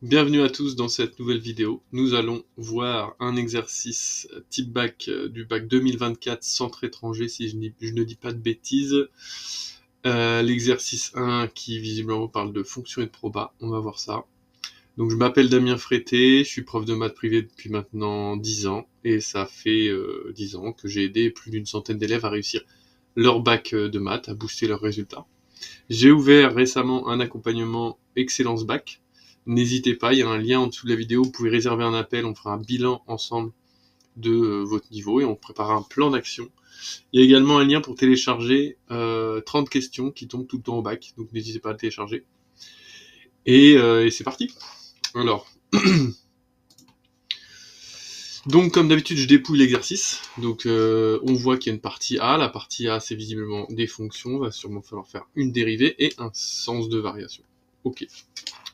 Bienvenue à tous dans cette nouvelle vidéo. Nous allons voir un exercice type bac du bac 2024 centre étranger, si je ne dis pas de bêtises. L'exercice 1 qui visiblement parle de fonction et de proba, on va voir ça. Donc je m'appelle Damien Frété, je suis prof de maths privé depuis maintenant 10 ans, et ça fait 10 ans que j'ai aidé plus d'une centaine d'élèves à réussir leur bac de maths, à booster leurs résultats. J'ai ouvert récemment un accompagnement Excellence Bac. N'hésitez pas, il y a un lien en dessous de la vidéo, vous pouvez réserver un appel, on fera un bilan ensemble de votre niveau et on préparera un plan d'action. Il y a également un lien pour télécharger 30 questions qui tombent tout le temps au bac, donc n'hésitez pas à le télécharger. Et c'est parti. Alors, donc comme d'habitude je dépouille l'exercice, donc on voit qu'il y a une partie A, la partie A c'est visiblement des fonctions, va sûrement falloir faire une dérivée et un sens de variation. Ok,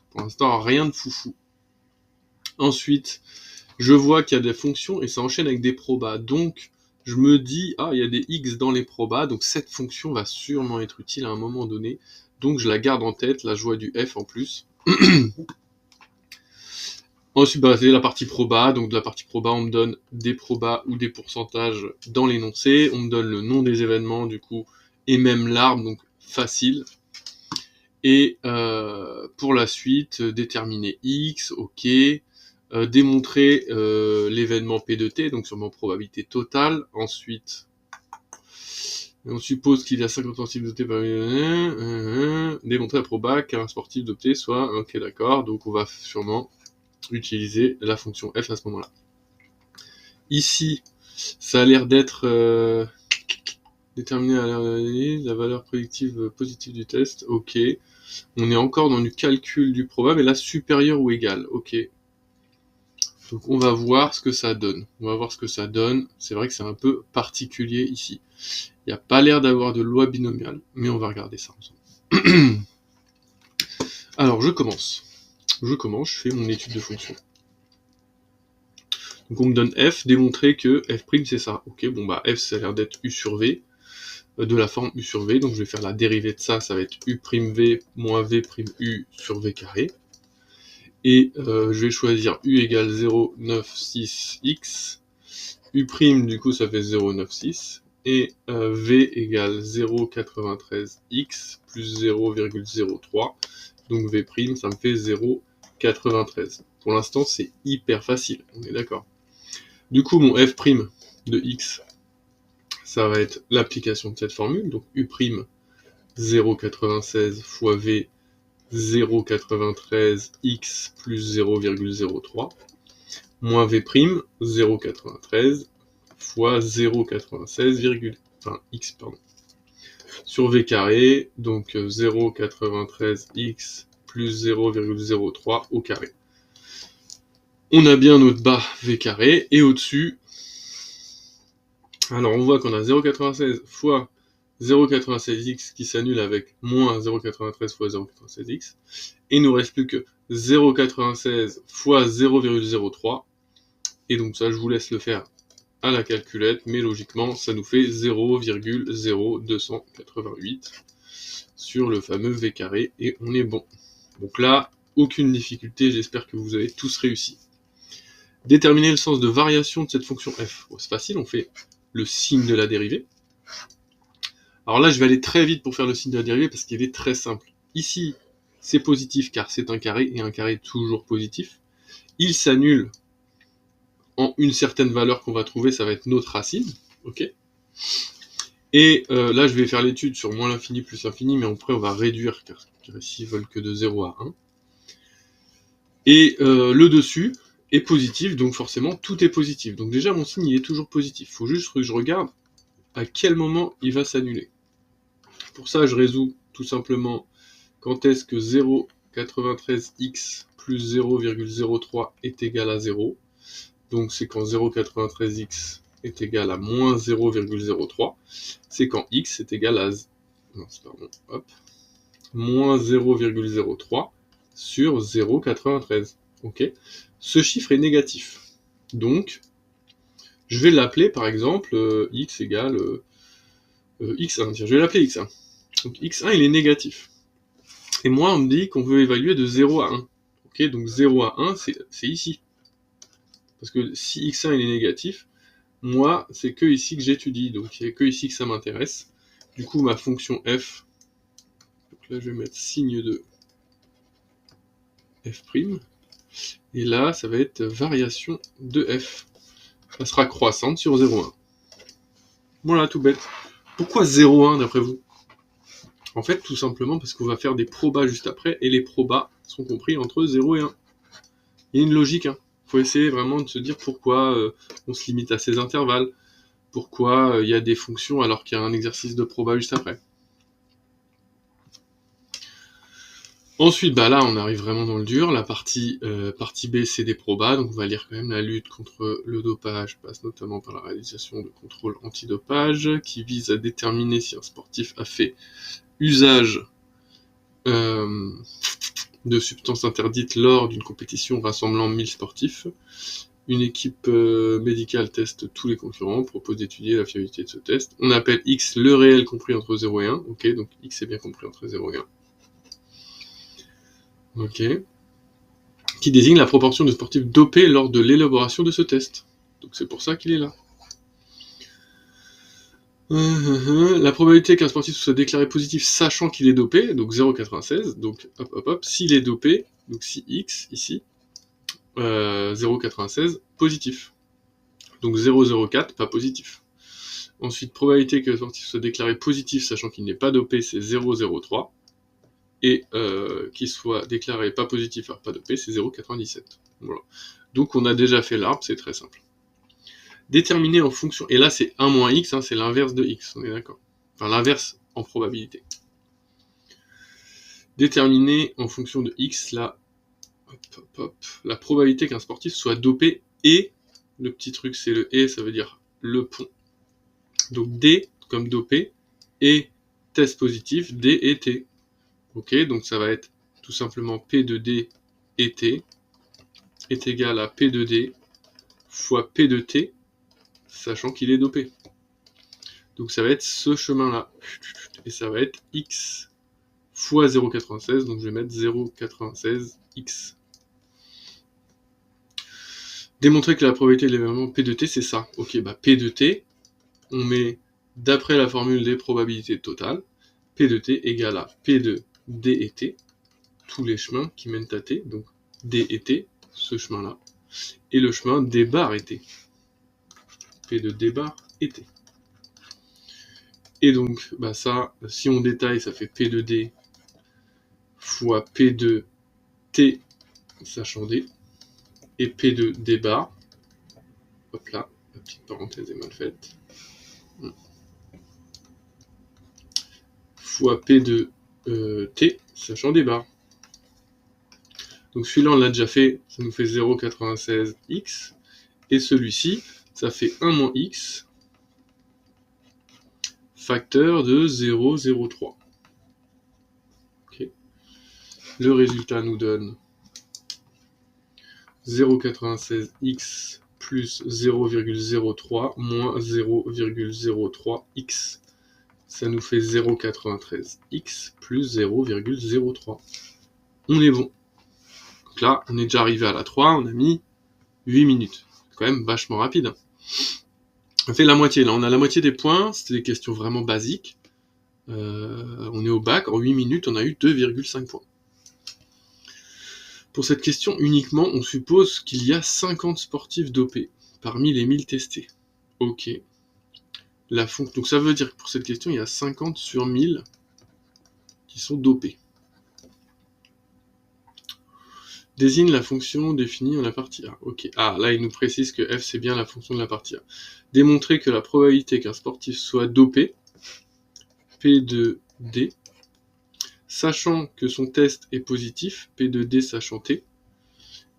pour l'instant rien de foufou. Ensuite, je vois qu'il y a des fonctions et ça enchaîne avec des probas, donc je me dis, ah il y a des x dans les probas, donc cette fonction va sûrement être utile à un moment donné, donc je la garde en tête, la joie du f en plus. Ensuite, c'est la partie proba, donc de la partie proba, on me donne des probas ou des pourcentages dans l'énoncé, on me donne le nom des événements, du coup, et même l'arbre, donc facile. Et pour la suite, déterminer x, ok, démontrer l'événement P de T, donc sûrement probabilité totale. Ensuite, on suppose qu'il y a 50 tentatives de T par démontrer la proba qu'un sportif de T soit, ok d'accord, donc on va sûrement utiliser la fonction f à ce moment-là. Ici, ça a l'air d'être déterminé à l'analyse, la valeur prédictive positive du test, ok. On est encore dans du calcul du proba, mais là supérieur ou égal, ok. Donc on va voir ce que ça donne. C'est vrai que c'est un peu particulier ici. Il n'y a pas l'air d'avoir de loi binomiale, mais on va regarder ça ensemble. Alors je commence, je fais mon étude de fonction. Donc on me donne f, démontrer que f' c'est ça. Ok, bon bah f ça a l'air d'être u sur v, de la forme u sur v, donc je vais faire la dérivée de ça, ça va être u'v moins v' u sur v carré. Et je vais choisir u égale 0,96x, u' du coup ça fait 0,96, et v égale 0,93x plus 0,03, donc v' ça me fait 0,93. Pour l'instant c'est hyper facile, on est d'accord. Du coup mon f' de x, ça va être l'application de cette formule, donc u' 0,96 fois v 0,93x plus 0,03 moins v', 0,93 fois 0,96, x sur v carré, donc 0,93x plus 0,03 au carré. On a bien notre bas v carré, et au-dessus, alors on voit qu'on a 0,96 fois 0,96x qui s'annule avec moins 0,93 fois 0,96x, et il nous reste plus que 0,96 fois 0,03, et donc ça je vous laisse le faire à la calculette, mais logiquement ça nous fait 0,0288 sur le fameux v carré, et on est bon. Donc là, aucune difficulté, j'espère que vous avez tous réussi. Déterminer le sens de variation de cette fonction f. Bon, c'est facile, on fait le signe de la dérivée. Alors là, je vais aller très vite pour faire le signe de la dérivée parce qu'il est très simple. Ici, c'est positif car c'est un carré, et un carré est toujours positif. Il s'annule en une certaine valeur qu'on va trouver, ça va être notre racine, ok. Et là, je vais faire l'étude sur moins l'infini plus l'infini, mais après, on va réduire, car ici, ils veulent que de 0 à 1. Et le dessus est positif, donc forcément, tout est positif. Donc déjà, mon signe, il est toujours positif. Il faut juste que je regarde à quel moment il va s'annuler. Pour ça, je résous tout simplement quand est-ce que 0,93x plus 0,03 est égal à 0. Donc c'est quand 0,93x est égal à moins 0,03. C'est quand x est égal à moins 0,03 sur 0,93. Ok. Ce chiffre est négatif. Donc, je vais l'appeler par exemple x égale x1. Tiens, je vais l'appeler x1. Donc x1 il est négatif. Et moi on me dit qu'on veut évaluer de 0 à 1. Ok, donc 0 à 1, c'est ici. Parce que si x1 il est négatif, moi, c'est que ici que j'étudie, donc il n'y a que ici que ça m'intéresse. Du coup, ma fonction f, donc là je vais mettre signe de f', et là, ça va être variation de f. Ça sera croissante sur 0,1. Voilà, tout bête. Pourquoi 0,1 d'après vous? En fait, tout simplement parce qu'on va faire des probas juste après, et les probas sont compris entre 0 et 1. Il y a une logique, hein. Faut essayer vraiment de se dire pourquoi on se limite à ces intervalles, pourquoi il y a des fonctions alors qu'il y a un exercice de proba juste après. Ensuite, bah là, on arrive vraiment dans le dur. La partie B, c'est des probas, donc on va lire quand même la lutte contre le dopage passe notamment par la réalisation de contrôles antidopage qui vise à déterminer si un sportif a fait usage de substances interdites lors d'une compétition rassemblant 1000 sportifs. Une équipe médicale teste tous les concurrents, propose d'étudier la fiabilité de ce test. On appelle X le réel compris entre 0 et 1. Ok, donc X est bien compris entre 0 et 1. Ok. Qui désigne la proportion de sportifs dopés lors de l'élaboration de ce test. Donc c'est pour ça qu'il est là. La probabilité qu'un sportif soit déclaré positif sachant qu'il est dopé, donc 0,96, donc hop, s'il est dopé, donc si X ici, 0,96, positif. Donc 0,04, pas positif. Ensuite, probabilité que le sportif soit déclaré positif sachant qu'il n'est pas dopé, c'est 0,03. Et qu'il soit déclaré pas positif alors pas dopé, c'est 0,97. Voilà. Donc on a déjà fait l'arbre, c'est très simple. Déterminer en fonction, et là c'est 1 moins x, hein, c'est l'inverse de x, on est d'accord. Enfin l'inverse en probabilité. Déterminer en fonction de x la probabilité qu'un sportif soit dopé, et le petit truc c'est le et, ça veut dire le pont. Donc D comme dopé, et test positif, D et T. Ok, donc ça va être tout simplement P de D et T est égal à P de D fois P de T, sachant qu'il est dopé. Donc ça va être ce chemin-là. Et ça va être X fois 0,96, donc je vais mettre 0,96X. Démontrer que la probabilité de l'événement P de T, c'est ça. Ok, bah P de T, on met, d'après la formule des probabilités totales, P de T égale à P de D et T, tous les chemins qui mènent à T, donc D et T, ce chemin-là, et le chemin D bar et T. P de D bar et T. Et donc, bah ça, si on détaille, ça fait P de D fois P de T, sachant D, et P de D bar, hop là, la petite parenthèse est mal faite, fois P de T, sachant D bar. Donc celui-là, on l'a déjà fait, ça nous fait 0,96x, et celui-ci, ça fait 1 moins x, facteur de 0,03. Okay. Le résultat nous donne 0,96x plus 0,03 moins 0,03x. Ça nous fait 0,93x plus 0,03. On est bon. Donc là, on est déjà arrivé à la 3, on a mis 8 minutes. C'est quand même vachement rapide. On fait la moitié. Là, on a la moitié des points. C'était des questions vraiment basiques. On est au bac. En 8 minutes, on a eu 2,5 points. Pour cette question uniquement, on suppose qu'il y a 50 sportifs dopés parmi les 1000 testés. Ok. Donc ça veut dire que pour cette question, il y a 50 sur 1000 qui sont dopés. Désigne la fonction définie en la partie A. Ok. Ah, là, il nous précise que f, c'est bien la fonction de la partie A. Démontrer que la probabilité qu'un sportif soit dopé, P de D, sachant que son test est positif, P de D sachant T,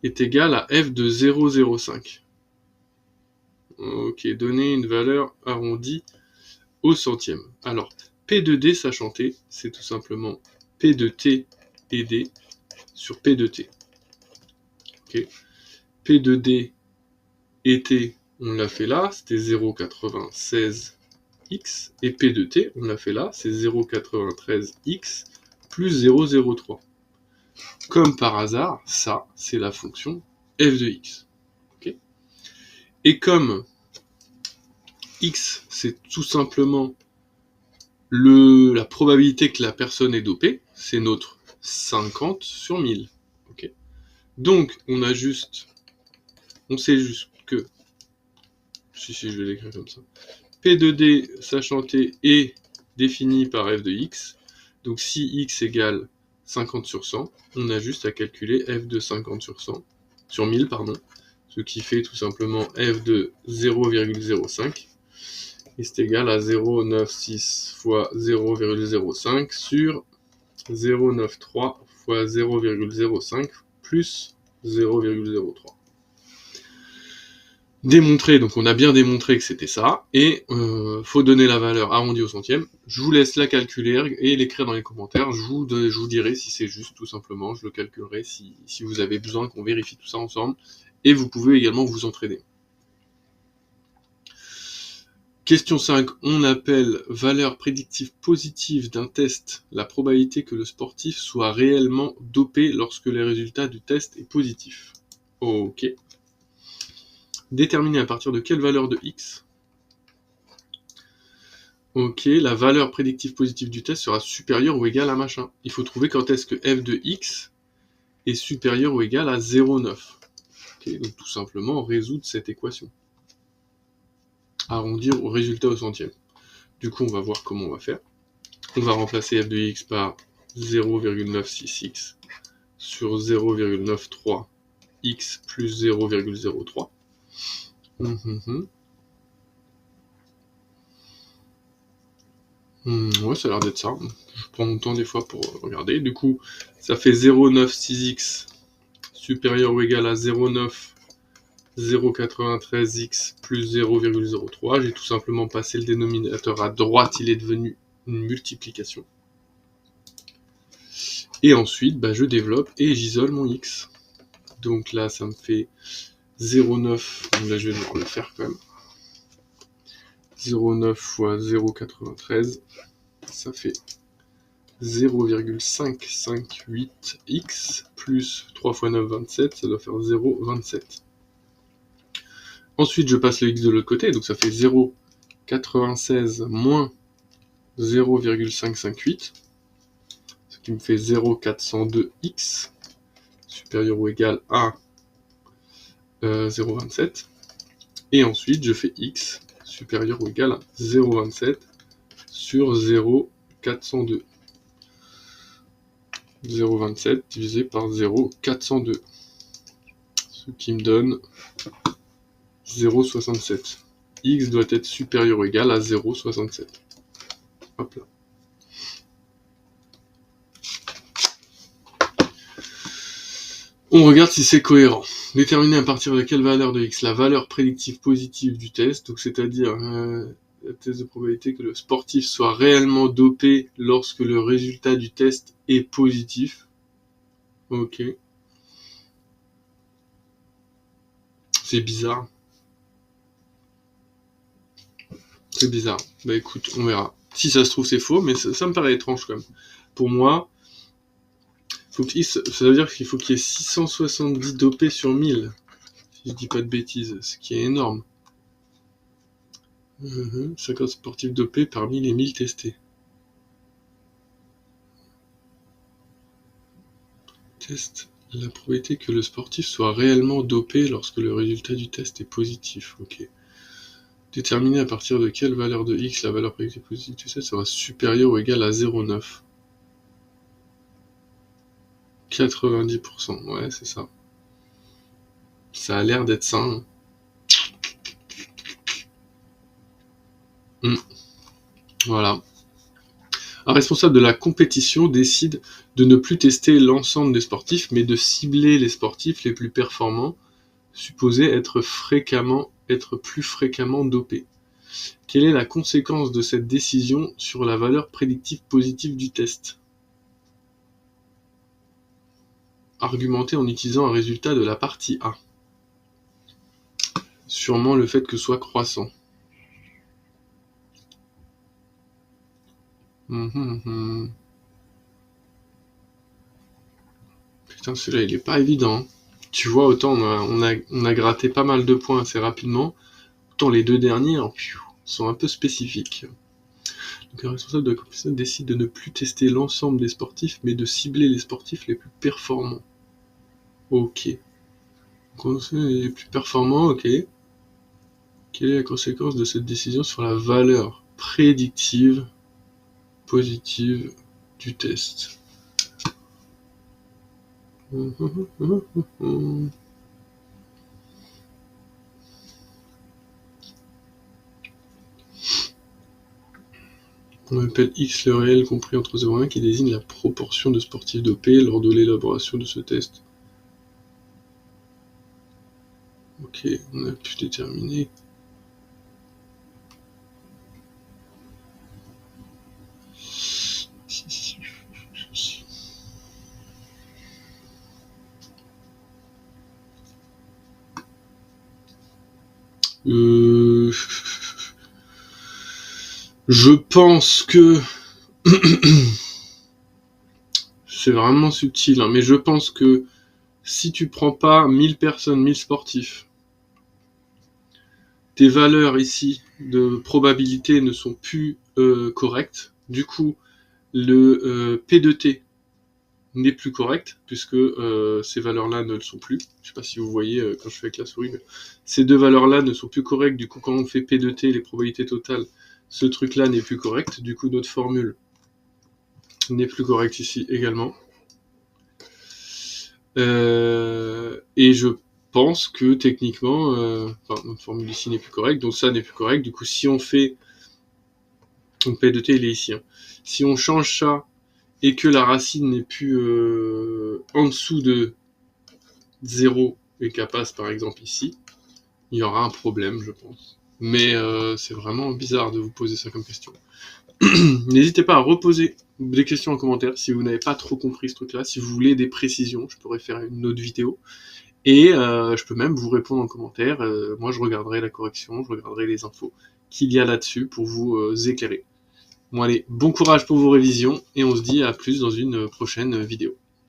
est égal à f de 0,05. Ok, donner une valeur arrondie au centième. Alors, P de D sachant T, c'est tout simplement P de T et D sur P de T. Okay. P de D et T, on l'a fait là, c'était 0,96x, et P de T, on l'a fait là, c'est 0,93x plus 0,03. comme par hasard, ça, c'est la fonction f de x. Okay, et comme x, c'est tout simplement la probabilité que la personne est dopée, c'est notre 50 sur 1000. Okay, donc, on sait juste que, si je vais l'écrire comme ça, P de D, sachant T, est défini par f de x. Donc si x égale 50 sur 100, on a juste à calculer f de 50 sur 1000, pardon, ce qui fait tout simplement f de 0,05, et c'est égal à 0,96 fois 0,05 sur 0,93 fois 0,05 plus 0,03. Démontré, donc on a bien démontré que c'était ça, et faut donner la valeur arrondie au centième. Je vous laisse la calculer et l'écrire dans les commentaires, je vous dirai si c'est juste, tout simplement, je le calculerai si vous avez besoin qu'on vérifie tout ça ensemble, et vous pouvez également vous entraîner. Question 5, on appelle valeur prédictive positive d'un test la probabilité que le sportif soit réellement dopé lorsque les résultats du test est positif. Ok. Déterminer à partir de quelle valeur de x. Ok, la valeur prédictive positive du test sera supérieure ou égale à machin. Il faut trouver quand est-ce que f de x est supérieur ou égal à 0,9. Okay, donc tout simplement résoudre cette équation. Arrondir au résultat au centième. Du coup, on va voir comment on va faire. On va remplacer f de x par 0,966 sur 0,93x plus 0,03. Ouais, ça a l'air d'être ça. Je prends mon temps des fois pour regarder. Du coup, ça fait 0,96x supérieur ou égal à 0,93x plus 0,03. J'ai tout simplement passé le dénominateur à droite, il est devenu une multiplication. Et ensuite, je développe et j'isole mon x. Donc là, ça me fait 0,9. Donc là, je vais devoir le faire quand même. 0,9 fois 0,93, ça fait 0,558x plus 3 fois 9, 27, ça doit faire 0,27. Ensuite, je passe le x de l'autre côté, donc ça fait 0,96 moins 0,558, ce qui me fait 0,402x, supérieur ou égal à 0,27. Et ensuite, je fais x supérieur ou égal à 0,27 sur 0,402. 0,27 divisé par 0,402. Ce qui me donne 0,67. X doit être supérieur ou égal à 0,67. Hop là. On regarde si c'est cohérent. Déterminer à partir de quelle valeur de x la valeur prédictive positive du test, donc c'est-à-dire la test de probabilité que le sportif soit réellement dopé lorsque le résultat du test est positif. Ok. C'est bizarre. C'est bizarre. Écoute, on verra. Si ça se trouve, c'est faux, mais ça me paraît étrange quand même. Pour moi, ça veut dire qu'il faut qu'il y ait 670 dopés sur 1000. Si je dis pas de bêtises, ce qui est énorme. 50 sportifs dopés parmi les 1000 testés. Test la probabilité que le sportif soit réellement dopé lorsque le résultat du test est positif. Ok. Déterminer à partir de quelle valeur de x la valeur prédictive positive du test sera supérieure ou égale à 0,9. 90%, ouais, c'est ça. Ça a l'air d'être ça. Voilà. Un responsable de la compétition décide de ne plus tester l'ensemble des sportifs, mais de cibler les sportifs les plus performants, supposés être plus fréquemment dopés. Quelle est la conséquence de cette décision sur la valeur prédictive positive du test? Argumenter en utilisant un résultat de la partie A. Sûrement le fait que soit croissant. Putain, celui-là, il est pas évident. Tu vois, autant on a gratté pas mal de points assez rapidement, autant les deux derniers sont un peu spécifiques. Donc, un responsable de la compétition décide de ne plus tester l'ensemble des sportifs, mais de cibler les sportifs les plus performants. Ok. Donc, les plus performants, ok. Quelle est la conséquence de cette décision sur la valeur prédictive positive du test? On appelle X le réel compris entre 0 et 1 qui désigne la proportion de sportifs dopés lors de l'élaboration de ce test. Ok, on a pu déterminer. Je pense que c'est vraiment subtil, hein, mais je pense que si tu prends pas 1000 personnes, 1000 sportifs, tes valeurs ici de probabilité ne sont plus correctes. Du coup, le P de T n'est plus correct, puisque ces valeurs-là ne le sont plus. Je sais pas si vous voyez quand je fais avec la souris, mais ces deux valeurs-là ne sont plus correctes. Du coup, quand on fait P de T, les probabilités totales, ce truc-là n'est plus correct. Du coup, notre formule n'est plus correcte ici également. Et je pense que techniquement, notre formule ici n'est plus correcte, donc ça n'est plus correct. Du coup, si on fait, donc P de T, il est ici. Hein. Si on change ça et que la racine n'est plus en dessous de 0 et qu'elle passe par exemple ici, il y aura un problème, je pense. Mais c'est vraiment bizarre de vous poser ça comme question. N'hésitez pas à reposer des questions en commentaire si vous n'avez pas trop compris ce truc-là. Si vous voulez des précisions, je pourrais faire une autre vidéo. Et je peux même vous répondre en commentaire. Moi, je regarderai la correction, je regarderai les infos qu'il y a là-dessus pour vous éclairer. Bon allez, bon courage pour vos révisions et on se dit à plus dans une prochaine vidéo.